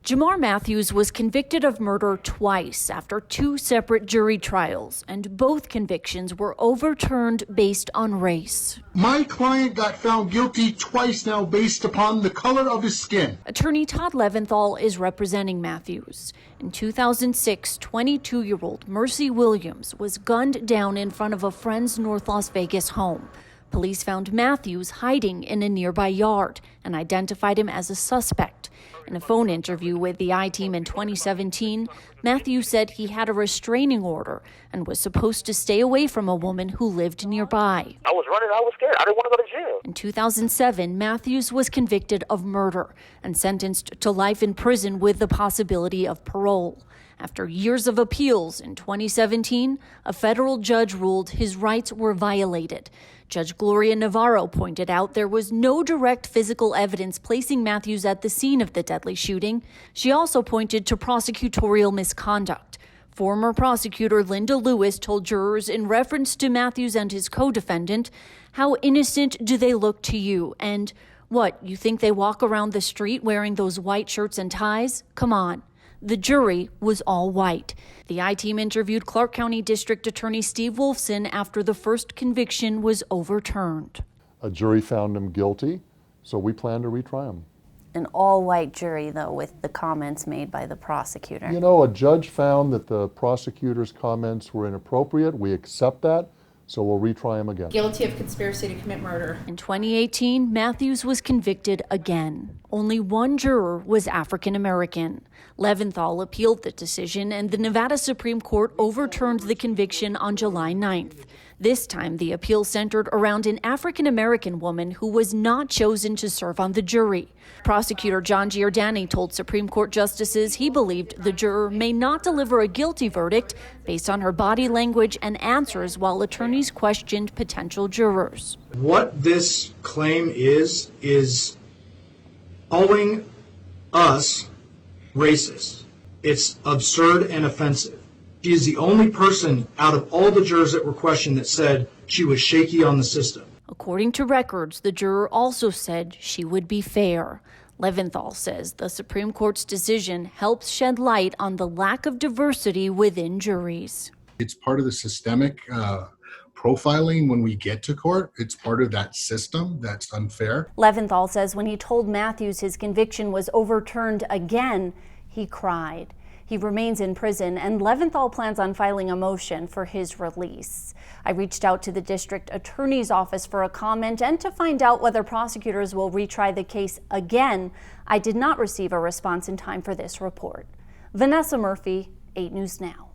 Jamar Matthews was convicted of murder twice after two separate jury trials, and both convictions were overturned based on race. My client got found guilty twice now based upon the color of his skin. Attorney Todd Leventhal is representing Matthews. In 2006, 22-year-old Mercy Williams was gunned down in front of a friend's North Las Vegas home. Police found Matthews hiding in a nearby yard and identified him as a suspect. In a phone interview with the I-Team in 2017, Matthews said he had a restraining order and was supposed to stay away from a woman who lived nearby. I was running, I was scared. I didn't want to go to jail. In 2007, Matthews was convicted of murder and sentenced to life in prison with the possibility of parole. After years of appeals, in 2017, a federal judge ruled his rights were violated. Judge Gloria Navarro pointed out there was no direct physical evidence placing Matthews at the scene of the deadly shooting. She also pointed to prosecutorial misconduct. Former prosecutor Linda Lewis told jurors in reference to Matthews and his co-defendant, "How innocent do they look to you?" And, "What, you think they walk around the street wearing those white shirts and ties? Come on." The jury was all white. The I-Team interviewed Clark County District Attorney Steve Wolfson after the first conviction was overturned. A jury found him guilty, so we plan to retry him. An all-white jury, though, with the comments made by the prosecutor. You know, a judge found that the prosecutor's comments were inappropriate. We accept that, so we'll retry him again. Guilty of conspiracy to commit murder. In 2018, Matthews was convicted again. Only one juror was African American. Leventhal appealed the decision, and the Nevada Supreme Court overturned the conviction on July 9th. This time, the appeal centered around an African American woman who was not chosen to serve on the jury. Prosecutor John Giordani told Supreme Court justices he believed the juror may not deliver a guilty verdict based on her body language and answers while attorneys questioned potential jurors. What this claim is calling us racist. It's absurd and offensive. She is the only person out of all the jurors that were questioned that said she was shaky on the system. According to records, the juror also said she would be fair. Leventhal says the Supreme Court's decision helps shed light on the lack of diversity within juries. It's part of the systemic profiling when we get to court. It's part of that system that's unfair. Leventhal says when he told Matthews his conviction was overturned again, he cried. He remains in prison, and Leventhal plans on filing a motion for his release. I reached out to the district attorney's office for a comment and to find out whether prosecutors will retry the case again. I did not receive a response in time for this report. Vanessa Murphy, 8 News Now.